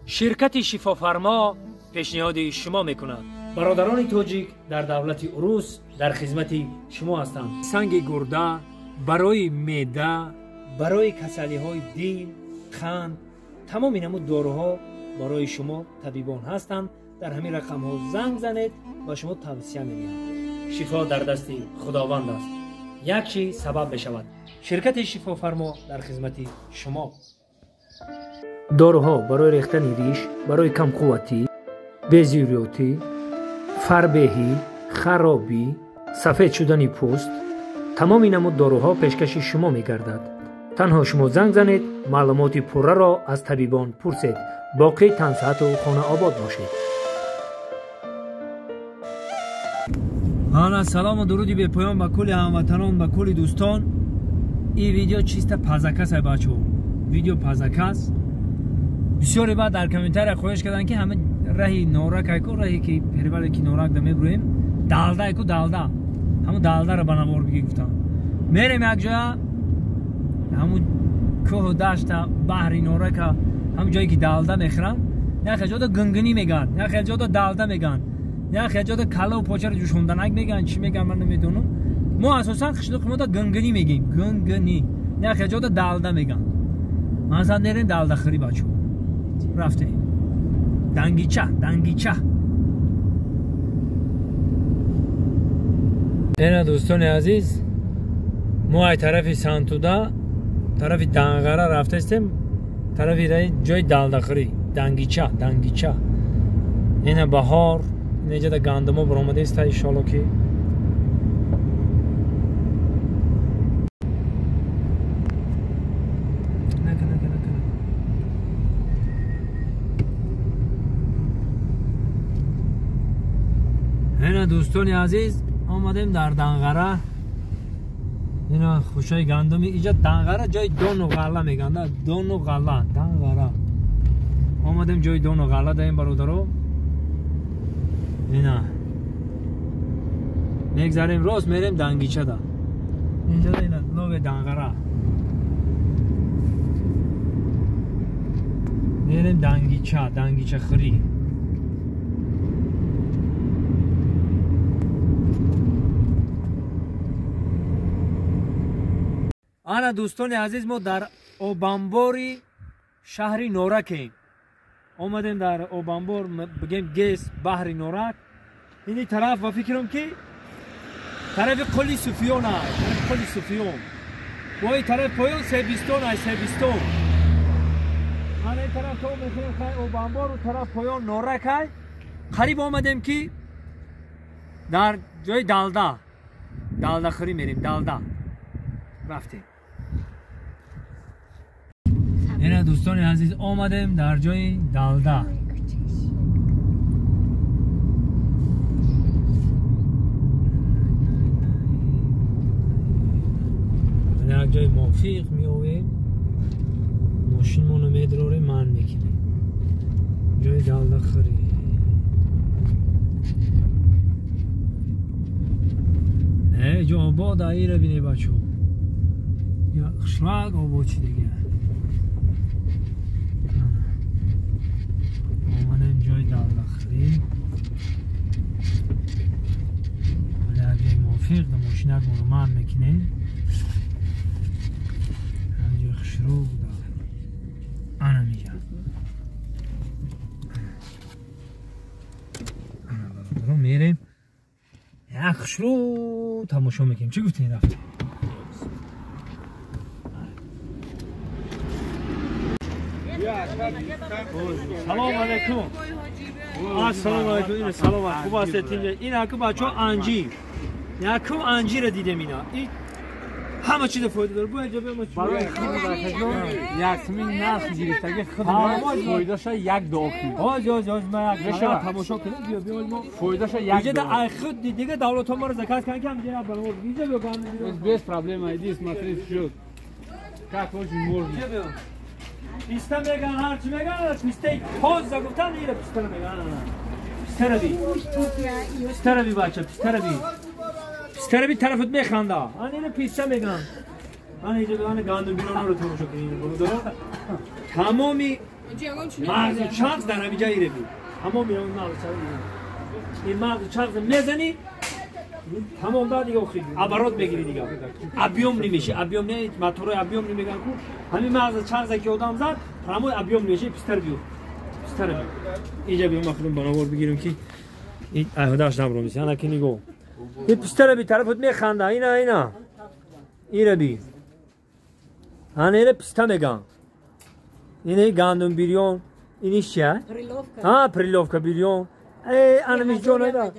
شرکت شفافرما پیشنهاد شما میکند. برادران تاجیک در دولت اروس در خدمت شما هستند. سنگ گرده برای معده، برای کسلی های دل، قند، تمام این داروها برای شما طبیبان هستند. در همین رقم ها زنگ زنید و شما توصیه می‌دهیم. شفا در دست خداوند است. یک چیز سبب بشود. شرکت شفافرما در خدمت شما. داروها برای ریختن ریش، برای کم قوتی، بیزیوریوتی، فربهی، خرابی، سفید شدن پوست، تمام این داروها پیشکش شما می‌گردد. تنها شما زنگ زنید، معلومات پوره را از طبیبان پرسید. باقی تن صحت و خانه آباد باشید. سلام و درودی به پایان به کل هموطنان، به کل دوستان. این ویدیو چیست پزکس است بچه‌ها. ویدیو پزکس. بسیاری بعد در کامنتار خواهش کردن که همه راهی نورک کو راهی که پریوال کی نورک دم بریم دالدا کو دالدا همون دالدا رو بنوار بگی گفتم میریم یک جا همون کوه داشت بحری نورک همون جایی که دالدا میخرن یا خجادا گنگنی میگن یا خجادا دالدا میگن یا خجادا کلا و پوچه رو جوشوندنک میگن چی میگن من نمیدونم. ما اساسا خشلو دا گنگنی میگیم گنگنی یا خجادا دالدا میگن. مثلا نرین دالدا خری بچو رفتیم دنگیچه اینا دوستان عزیز ما ای طرف سانتودا طرف دنغره رفته استیم طرف جای دالدخری دنگیچه اینا بهار اینجا دا گندمو برآمده است انشالله که اینا دوستان عزیز آمدیم در دنغره. اینا خوشای گندمی اینجا دنغره جای دون و غله میگن دون و غله دنغره. آمدیم جای دون و غله داریم برادرو. اینا میگذاریم راست میریم دنگیچه دا اینجا اینا لوگ دنغره میریم دنگیچه خری. آنا دوستان عزیز ما در اوبانبوری شهری نورک آمدیم. در اوبانبور بگیم گیس بحری نورک اینی طرف و فکرم که طرف قلی سوفیون است. قلی سوفیون و این طرف پایان سیبیستون است. سیبیستون آنا این طرف تو میخویم که اوبانبور و طرف پایان نورک است. قریب آمدیم که در جای دالدا خری میریم. دالدا رفتیم. اینا دوستان عزیز آمدیم در جای دالدا. در جای موفق میویم ماشین منو میدروره من میکنیم جای دالدا خری. نه جو آباد ایی رو بینه بچه یا خشراق آباد چی دیگه. آمدیم جای دالدخری در جای موفق در ماشینک منو من میکنیم در جای خشروق در انا میگم برو میریم یک خشروق تماشا میکنیم. چی گفتین رفتیم؟ سلام علیکم. سلام علیکم. سلام خوب هستید؟ این اکو بچه ها انجیر یکم انجیر دیدم اینا این همه چیز فایده داره. باید جبه ما برای یاسمین نخ گرفتگی خودم فایده‌اش یک دو کیلو. آج ما یک تماشا کنیم بیا ما فایده‌اش یک دو. دیگه خود دیگه دولت ما رو زکات کنن که هم دیگه بالا دیگه بگم بیس پرابلم ایدیس ماتریس شد. Как очень можно. Pista میگن هر چی میگن پیسته پاز گفتن میره پیسته میگن پیسته بی بچه پیسته بی طرفت میخنده آن اینه پیسته میگن آن اینجا بگن گندم بیرون رو تماشا کنین تمامی مغز چغز در همینجا ایره بی همون میرون مغز چغز این مغز چغز میزنی تمام داد دیگه خیلی عبارات بگیری دیگه ابیوم نمیشه ابیوم نه موتور ابیوم نمیگن کو همین مغز چغز که آدم زد همون ابیوم نمیشه پستر بیو پستر بیو اینجا بیام خودم بناور بگیرم که این اهداش نبرم میشه انا که نگو این پستر بی طرفت میخنده اینا ایره بی هنه ایره پسته میگن اینه گندم بیریون اینیش چیه؟ پریلوفکا بیریون انا میش جون ایده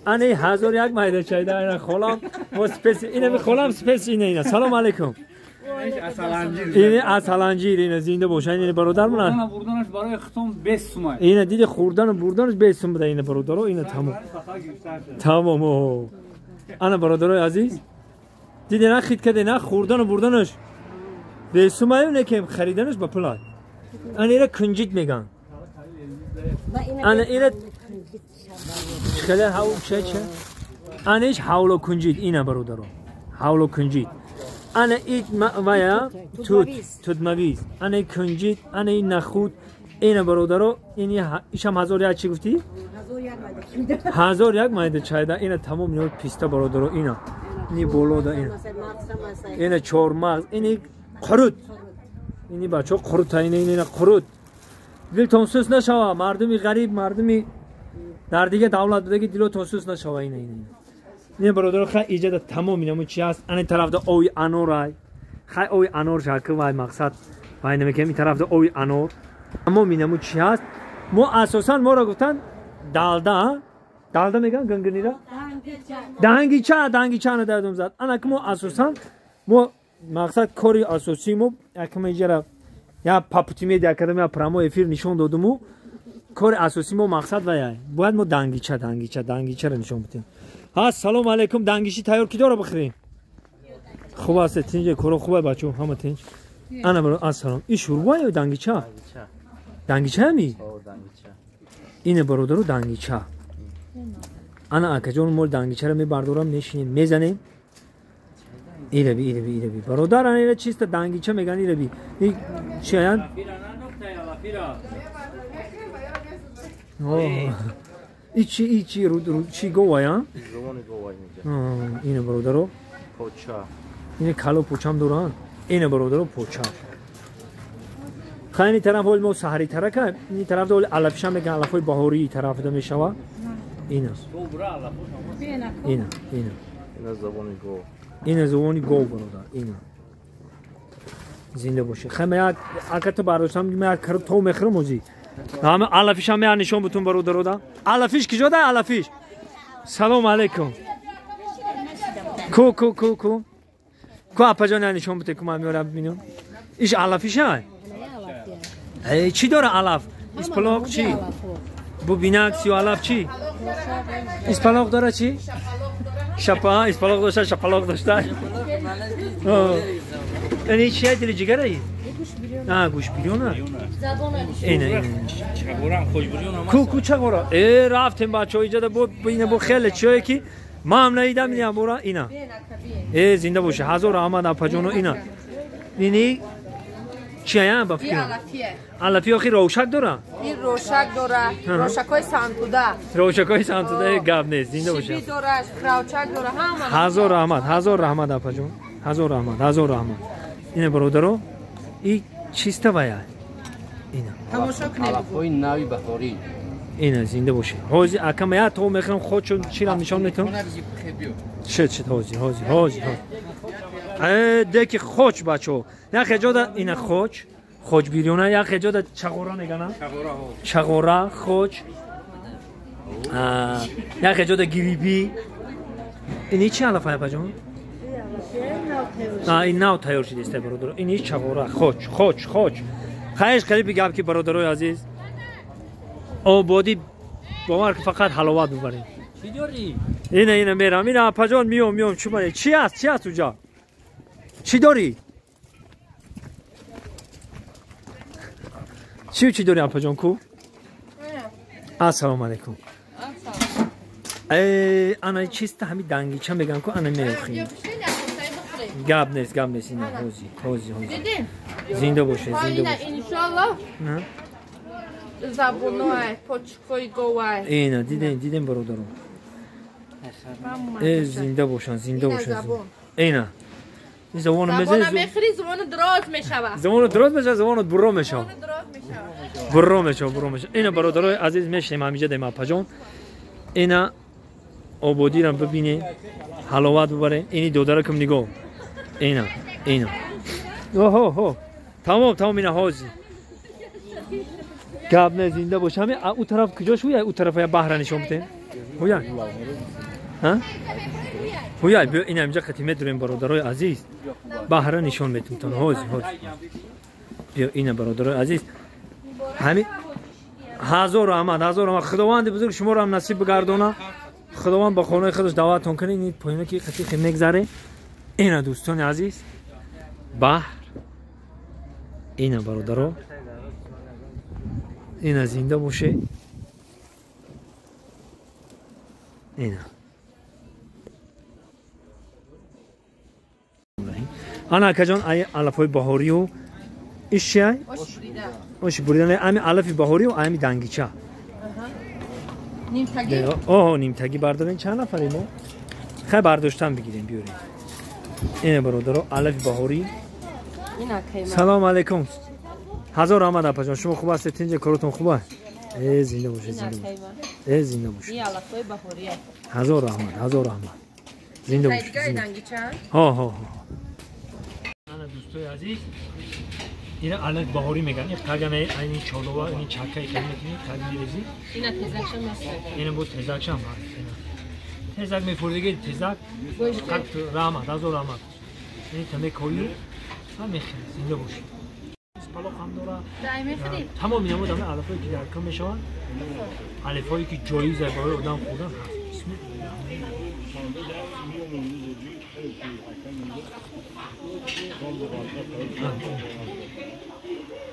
انا 1001 مایده چایده اینا خولم و سپیس اینه میخولم سپیس اینه سلام علیکم اینه اصلانجیر اینه زنده باشه اینه برادر من خوردنش برای ختم 20 تومن اینه دیدی خوردن و بردنش 20 تومن بده اینه برادر اینه تمام انا برادر عزیز دیدی نه خید کده نه خوردن و بردنش 20 تومن نه که خریدنش با پول انا اینه کنجیت میگن انا اینه خیلی هاو چه انا ایش حاولو کنجیت اینه برادر حاولو کنجیت انا ایت مایا توت مویز انا کنجیت انا این نخود اینه برادر اینی ایشم 1001 چی گفتی 1001 مایده چایده اینه تمام نور پیستا برادر اینا نی بولودا اینه چهار مغز اینی قرود اینی بچه قرود تا اینه قرود دلتون سوز نشوه مردمی غریب مردمی در دیگه دولت بده که دلتون سوز نشوه اینه برادر خیلی ایجاد تمام اینمون چی هست این طرف ده اوی انور خیلی اوی انور شکل و مقصد و اینه میگم این طرف ده اوی انور تمام اینمون چی هست ما اساسا ما را گفتن دالده میگن گنگنی را دهنگیچه ندادم زد انا که ما اساسا ما مقصد کاری اساسی ما یکم اینجا یا پاپوتیمی در اکادمی پرامو افیر نشون دادم و کار اساسی ما مقصد و باید ما دنگیچه را نشون بدیم ها سلام علیکم دنگیشی تیار کی داره بخریم خوب است تینج کارو خوبه بچو همه تینج انا برو السلام این شوربا یا دنگیچه می اینه برادرو دنگیچه انا اکجون مول دنگیچه رو میبردارم میشینیم میزنیم ایره بی برادر انا چیست دنگیچه میگن ایره بی این چی هست ایچی رو چی گوه یا؟ اینه برادرو پوچا اینه کلو پوچام دوران اینه برادرو پوچا خیلی طرف ول مو سحری ترکه این طرف دول علفش هم میگن علفای بهاری طرف ده میشوه اینه اینه زبانی گو برادر اینه زنده باشه خیلی اگه تو برداشتم میگم کرد تو مخرم موزی همه علفش هم میان نشون بتون برادر رو دا علفش کجا ده علفش سلام علیکم کو اپا جان نشون بده که من میارم ببینم ایش علفش های چی داره علف اسپلاغ چی بو بینک سی علف چی اسپلاغ داره چی شپا اسپلاغ داشته شپلاغ داشته این چیه دل جگر ای گوش بیرونه اینه کو چگورا رفتیم بچه ایجاد بو خیلی چیه که ما هم ندیدم میدیم برا اینا زنده باشه هزار رحمت اپا جانو اینا اینی چیه هم بفکرم علفی آخی روشک داره این روشک داره روشک های سانتوده گب نیست زنده باشه شیبی داره کراوچک داره همه هزار رحمت اپا جان هزار رحمت اینه برادرو این چیسته باید اینا تماشا کنید علفای نوی بهاری اینه زنده باشه حاضی اکم یا تو میخوام خودشون چی را نشان میتون چه حاضی دکی خوش بچو یا خجاده اینه خوش بیرونه یا خجاده چغورا نگنه چغورا خوش یا خجاده گریبی اینی چی علفه بچون این ناو تیار شده است برادر اینی چغورا خوش خیش خیلی بگم که برادرای عزیز آبادی باور که فقط حلاوت ببریم چی داری؟ اینه میرم اپا جان میام چی چی هست اونجا چی داری؟ چی داری اپا جان کو؟ السلام علیکم انا چیست همی دنگیچه میگن که انا میخویم گاب نیست اینه حوزی زنده باشه انشالله زبونای پچکوی گوای اینا دیدین برادران زنده باشن زنده باشن اینا این زبان میخری زبان دراز میشود زبان دراز میشه زبان برو میشه برو میشه اینا برادرای عزیز میشنیم همینجا در مپجان اینا آبادی رو ببینین حلاوت ببرین اینی دودره کم نگاه اینا اوه تمام اینا حاضی گاب نه زنده باشه همین اون طرف کجاش هویا اون طرف یا بحر نشون بده هویا ها هویا بیا این همینجا خدمت داریم برادرای عزیز بحر نشون میدم تون حاضی بیا اینا برادرای عزیز همین هزار رحمت خداوند بزرگ شما رو هم نصیب بگردونه خداوند با خانه خودش دعوتتون کنه این پایینه که خیلی میگذره اینا دوستان عزیز بحر اینا برادرها اینا زنده باشه اینا انا کجان ای علفای بهاری و ایشای اوش بریدن امی علف بهاری و امی دنگیچه نیمتگی نیمتگی بردارین چند نفریم ما خیلی برداشتن بگیریم بیاریم اینه برادرها علف بهاری سلام علیکم هزار رحمت اپا شما خوب هستید اینجا کارتون خوبه زنده باشه زنده باشه این علفای بهاری هزار رحمت زنده باشه ها انا دوستای عزیز این علف بهاری میگن این تگم این چالوه این چکه کنی تگ میریزی اینا تزکشم هست اینا بود تزکشم هست تزک میفوردگی تزک رحمت هزار رحمت این تمه کوی هم میخوری زنده باشه اسپالوق هم داره تمام اینا بود همه علفایی که در کم میشون علفایی که جایزه برای آدم خوردن هست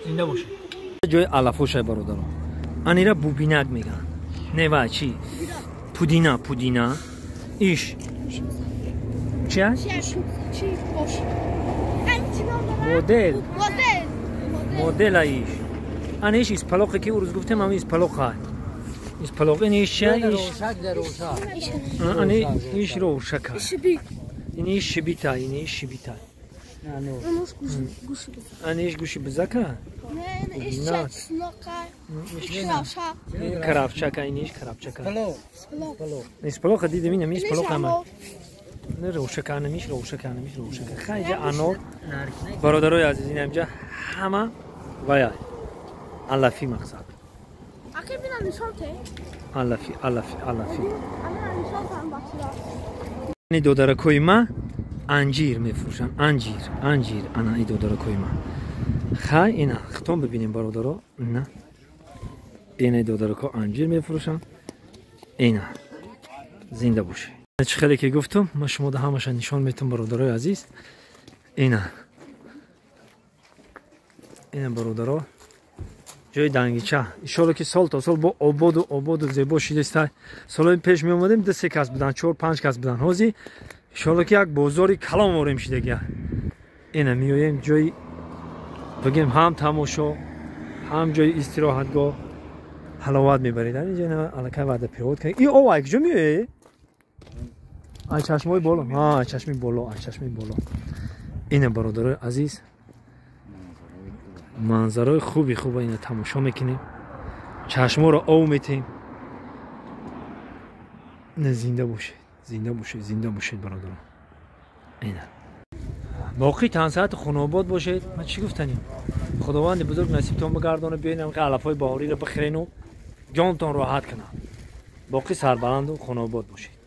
زنده باشه جای علفوش برادران انیرا بوبینک میگن نه چی پودینا ایش چی هست؟ مدل ایش ان ایش اسپالوقی که روز گفتم هم اسپالوقه اسپالوق این ایش چیه؟ ایش روشکه این ایش شبیتا انیش گوشی بزکه؟ نه کرافچکه اینیش کرافچکه اسپالوق دیدم اینم اسپالوق همه نه روشکه نمیش خیلی انار برادرای عزیز این همجا همه وای علفی مقصد علفی این دودرکوی ما انجیر میفروشن انجیر انا این دودرکوی ما خیلی اینا ختم ببینیم برادرها نه این دودرکو انجیر میفروشن اینا زنده باشه چه خیلی که گفتم ما شما ده همش نشان میتونم برادرای عزیز اینا برادرها جای دنگیچه ان که سال تا سال با آباد و زیبا شده سالای پیش می اومدیم 2-3 کس بودن 4-5 کس بودن حاضی ان که یک بازاری کلام آوریم شده اینا میایم جای بگیم هم تماشا هم جای استراحتگاه حلاوت میبرید اینجا نه الکه وعده پیاده کنید این او یک جا میای ای چشمای بالا چشمی بالا اینه برادرای عزیز منظره خوبه اینه تماشا میکنیم چشما رو او میتیم نه زنده باشید برادران اینه باقی چند ساعت خانواباد باشید من چی گفتنیم خداوند بزرگ نصیبتون بگردانه بیاین که علفای بهاری رو بخرین و جانتون راحت کنه باقی سربلند و خانواباد باشید